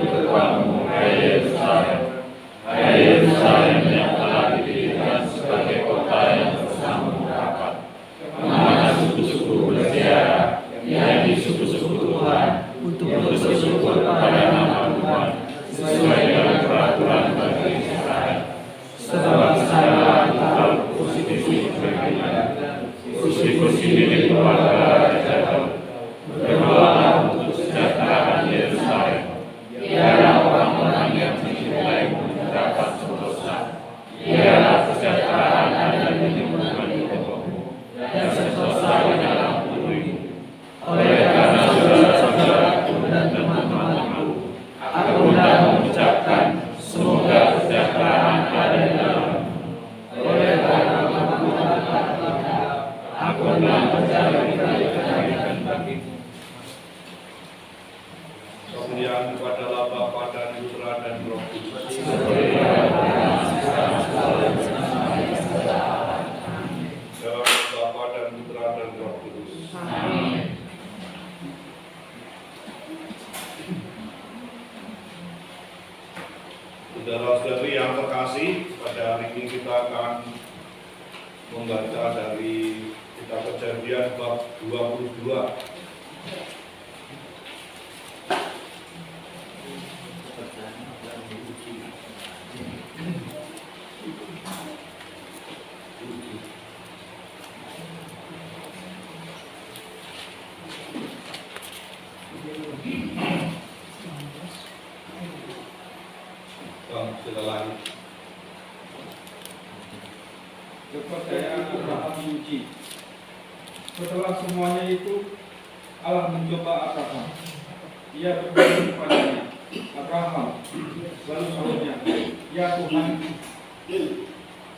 gerbangmu, hai Yerusalem. Hai Yerusalem yang telah didirikan sebagai kota yang bersambung rapat, kemana suku-suku berziarah, yakni suku-suku Tuhan, untuk bersyukur kepada nama Tuhan, sesuai dengan peraturan bagi Israel. Sebab saya tahu kursi-kursi milik keluarga Raja Daud. Berdoalah untuk kesejahteraan Yerusalem. Biarlah orang-orang yang mencintaimu mendapat sentosa. Biarlah kesejahteraan ada di lingkungan hidupmu, dan sentosa di dalam tubuhmu. Oleh karena saudara-saudaraku dan teman-temanku, aku hendak mengucapkan semoga kesejahteraan ada di dalammu. Oleh karena aku hendak mencari kebaikan bagimu. Kemuliaan kepada Bapa dan Putra dan Roh Kudus. Dalam Bapa dan Putra dan Roh Kudus. Amin. Saudara-saudari yang terkasih, pada hari ini kita akan membaca dari kitab Kejadian bab 22. Silakan. Kepercayaan Abraham diuji. Setelah semuanya itu, Allah mencoba Abraham. Ia berkata kepadanya, Abraham, lalu sahutnya, ya Tuhan.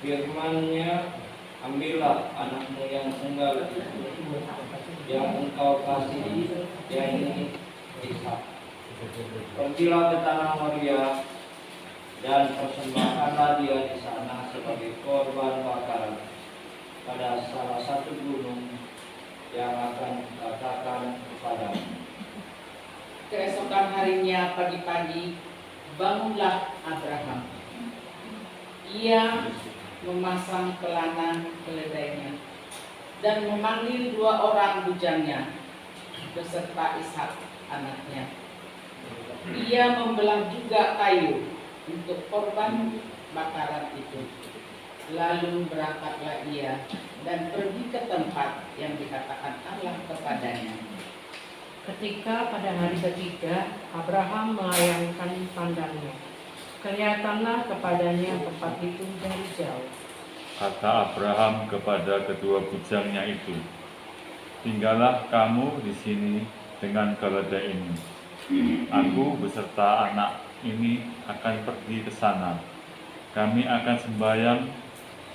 Firman-Nya, ambillah anakmu yang tunggal itu, yang engkau kasihi, yakni Ishak. Pergilah ke tanah Moria dan persembahkanlah dia di sana sebagai korban bakaran pada salah satu gunung yang akan katakan kepadamu. Keesokan harinya pagi-pagi, bangunlah Abraham. Ia memasang pelana keledainya dan memanggil 2 orang bujangnya beserta Ishak anaknya. Ia membelah juga kayu untuk korban bakaran itu. Lalu berangkatlah ia dan pergi ke tempat yang dikatakan Allah kepadanya. Ketika pada hari ketiga Abraham melayangkan pandangnya, kelihatanlah kepadanya tempat itu dari jauh. Kata Abraham kepada kedua bujangnya itu, tinggallah kamu di sini dengan keledai ini. Aku beserta anak ini akan pergi ke sana. Kami akan sembahyang,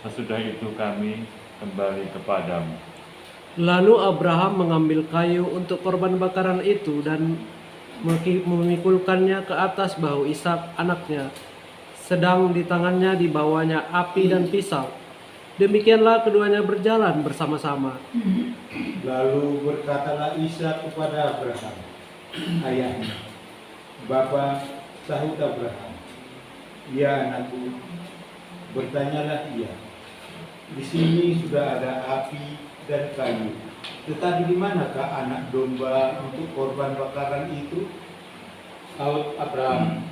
sesudah itu kami kembali kepadamu. Lalu Abraham mengambil kayu untuk korban bakaran itu dan memikulkannya ke atas bahu Ishak anaknya, sedang di tangannya dibawanya api dan pisau. Demikianlah keduanya berjalan bersama-sama. Lalu berkatalah Ishak kepada Abraham, ayahnya. Bapa, sahut Abraham, ya anakku. Bertanyalah ia, di sini sudah ada api dan kayu, tetapi di manakah anak domba untuk korban bakaran itu? Sahut Abraham,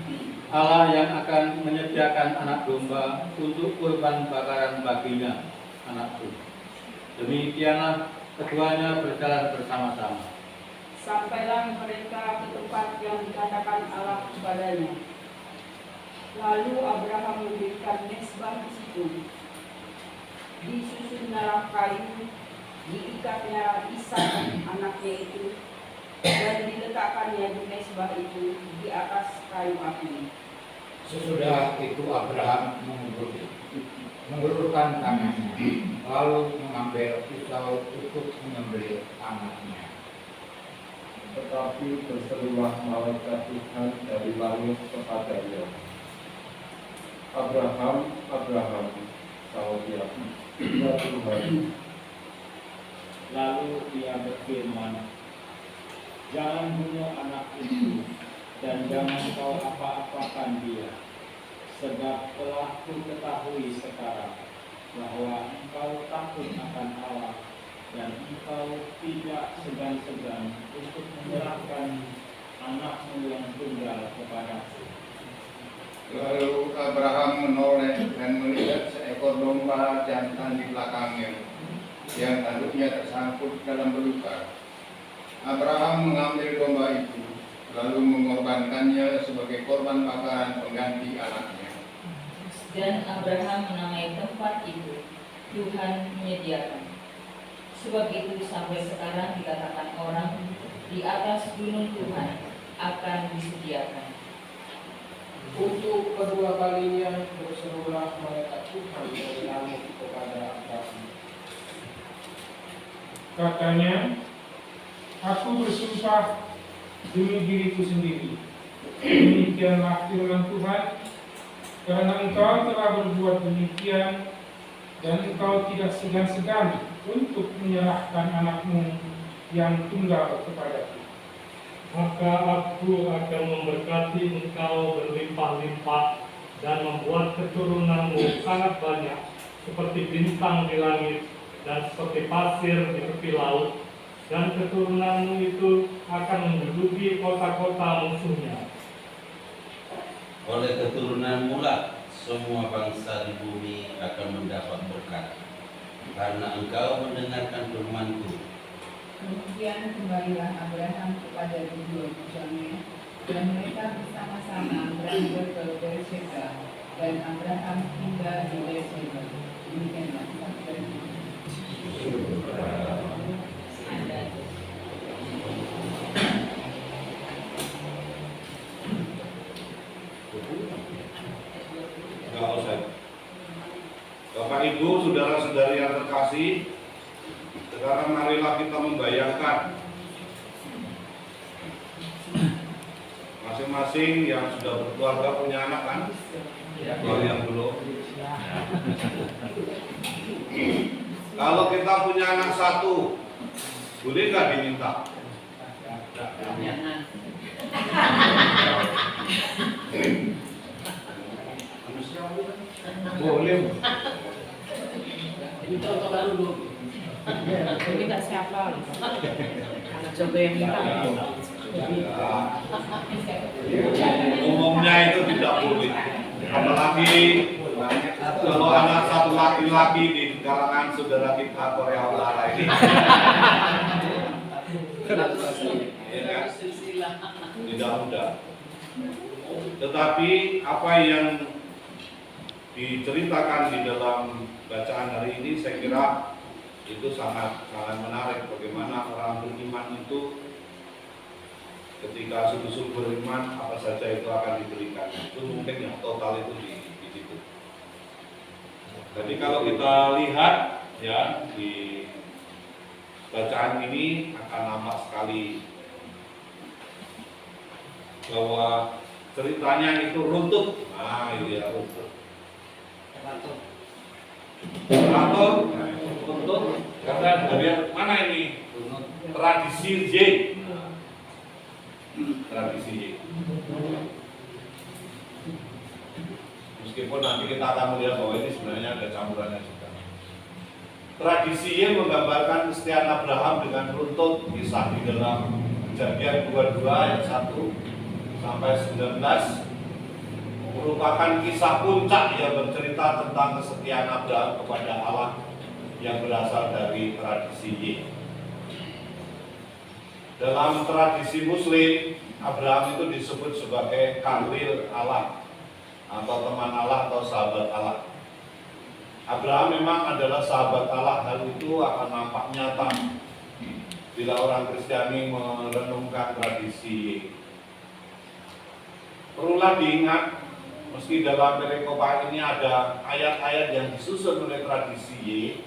Allah yang akan menyediakan anak domba untuk kurban bakaran baginya, anakku. Demikianlah keduanya berjalan bersama-sama. Sampailah mereka ke tempat yang dikatakan Allah kepadanya. Lalu Abraham mendirikan mezbah di situ. Disusunlah kayu, diikatnya Ishak anaknya itu, dan diletakkannya di mezbah itu di atas kayu api. Sesudah itu Abraham mengulurkan tangannya, lalu mengambil pisau untuk menyembelih anaknya. Tetapi berserulah malaikat Tuhan dari langit kepadanya, Abraham, Abraham, sahut dia, ya Tuhan. Lalu ia berfirman, jangan bunuh anak itu, dan jangan kau apa-apakan dia, sebab telah ku ketahui sekarang bahwa engkau takut akan Allah dan engkau tidak segan-segan untuk menyerahkan anakmu yang tunggal kepadaku. Lalu Abraham menoleh dan melihat seekor domba jantan di belakangnya, yang tanduknya tersangkut dalam belukar. Abraham mengambil domba itu, lalu mengorbankannya sebagai korban bakaran pengganti anaknya. Dan Abraham menamai tempat itu Tuhan menyediakan. Sebab itu sampai sekarang dikatakan orang, di atas gunung Tuhan akan disediakan. Untuk kedua kalinya berserulah malaikat Tuhan dari langit kepada Abraham. Katanya, aku bersumpah demi diriku sendiri. Demikianlah firman Tuhan, karena engkau telah berbuat demikian dan engkau tidak segan-segan untuk menyerahkan anakmu yang tunggal kepadaku. Maka aku akan memberkati engkau berlimpah-limpah dan membuat keturunanmu sangat banyak, seperti bintang di langit dan seperti pasir di tepi laut, dan keturunanmu itu akan menduduki kota-kota musuhnya. Oleh keturunanmu lah semua bangsa di bumi akan mendapat berkat, karena engkau mendengarkan firman-Ku. Kemudian kembalilah Abraham kepada kedua bujangnya, dan mereka bersama-sama berangkat ke Beersheba, dan Abraham tinggal di Beersheba. Demikianlah sabda Enggak usah. Bapak Ibu, saudara-saudari yang terkasih, sekarang marilah kita membayangkan masing-masing yang sudah berkeluarga punya anak kan? Kalau yang belum. Kalau kita punya anak satu, boleh nggak diminta? Jangan. Boleh. Ini contohkan dulu. Minta siapa? Anak coba yang minta. Umumnya itu tidak boleh. Apalagi kalau anak satu laki-laki di kalangan saudara kita Korea Utara ini. Ya kan? Tidak mudah. Tetapi apa yang diceritakan di dalam bacaan hari ini saya kira itu sangat menarik, bagaimana orang beriman itu ketika sungguh-sungguh beriman apa saja itu akan diberikan. Itu mungkin yang total itu di situ. Jadi kalau kita lihat ya di bacaan ini akan nampak sekali bahwa ceritanya itu runtut. Nah, itu ya runtut. Runtut karena dari mana ini? Tradisi Y. Tradisi Y. Meskipun nanti kita akan melihat bahwa ini sebenarnya ada campurannya juga. Tradisi Y menggambarkan kesetiaan Abraham dengan runtut, kisah di dalam Kejadian 22 ayat 1 sampai 19 merupakan kisah puncak yang bercerita tentang kesetiaan Abraham kepada Allah yang berasal dari tradisi Y. Dalam tradisi Muslim, Abraham itu disebut sebagai Khalil Allah atau teman Allah atau sahabat Allah. Abraham memang adalah sahabat Allah, hal itu akan nampak nyata bila orang Kristiani merenungkan tradisi Y. Perlulah diingat, meski dalam perikopa ini ada ayat-ayat yang disusun oleh tradisi Y,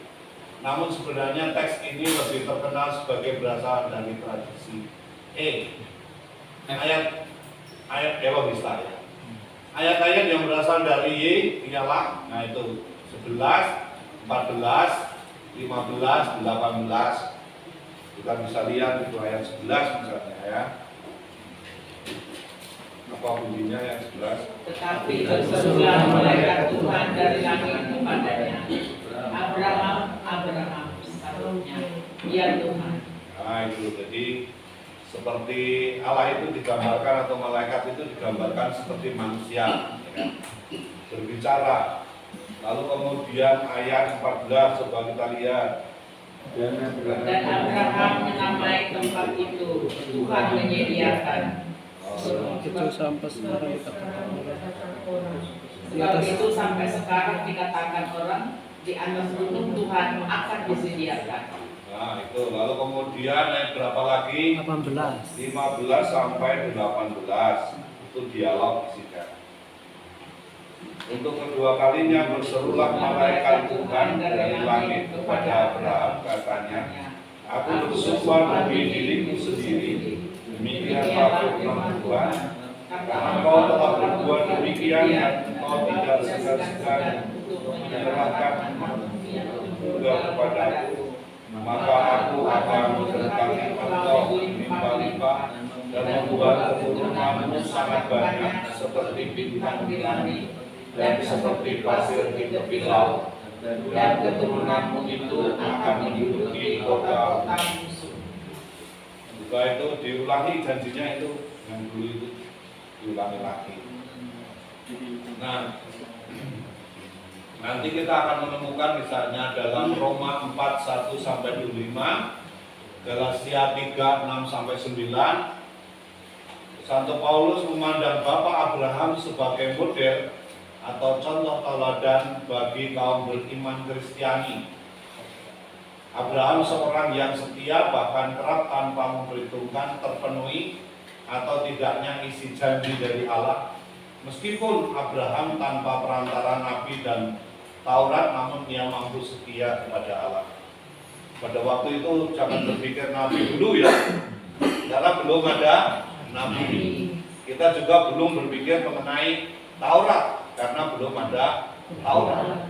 namun sebenarnya teks ini lebih terkenal sebagai berasal dari tradisi E. Ayat Elohista ya. Ayat-ayat yang berasal dari Y ialah, nah itu 11, 14, 15, 18. Kita bisa lihat itu ayat 11 misalnya ya. Apa bunyinya yang 11? Tetapi berserulah malaikat Tuhan dari langit kepadanya, Abraham, Abraham, sahutnya, ya Tuhan. Nah itu, jadi seperti Allah itu digambarkan atau malaikat itu digambarkan seperti manusia, ya kan? Berbicara. Lalu kemudian ayat 14 coba kita lihat. Dan Abraham menamai tempat itu Tuhan menyediakan. Itu sampai sekarang dikatakan Sebab itu sampai sekarang dikatakan orang di atas gunung Tuhan akan disediakan. Nah itu, lalu kemudian ayat berapa lagi? 18. 15 sampai 18. Itu dialog isinya. Untuk kedua kalinya berserulah malaikat Tuhan dari langit kepada Abraham, katanya, aku bersumpah demi diriku sendiri, demikianlah firman Tuhan, karena kau telah berbuat demikian dan kau tidak segan-segan menyerahkan juga kepadaku, maka aku akan memberkati engkau berlimpah-limpah dan membuat keturunanmu sangat banyak seperti bintang di langit dan seperti pasir di tepi laut, dan keturunanmu itu akan menduduki kota musuh. Juga itu diulangi janjinya itu yang dulu itu diulangi lagi. Nah, nanti kita akan menemukan misalnya dalam Roma 4:1 sampai 25, Galatia 3:6 sampai 9, Santo Paulus memandang Bapak Abraham sebagai model atau contoh teladan bagi kaum beriman Kristiani. Abraham seorang yang setia, bahkan kerap tanpa memperhitungkan terpenuhi atau tidaknya isi janji dari Allah. Meskipun Abraham tanpa perantara Nabi dan Taurat, namun ia mampu setia kepada Allah. Pada waktu itu jangan berpikir Nabi dulu ya, karena belum ada Nabi. Kita juga belum berpikir mengenai Taurat, karena belum ada Taurat.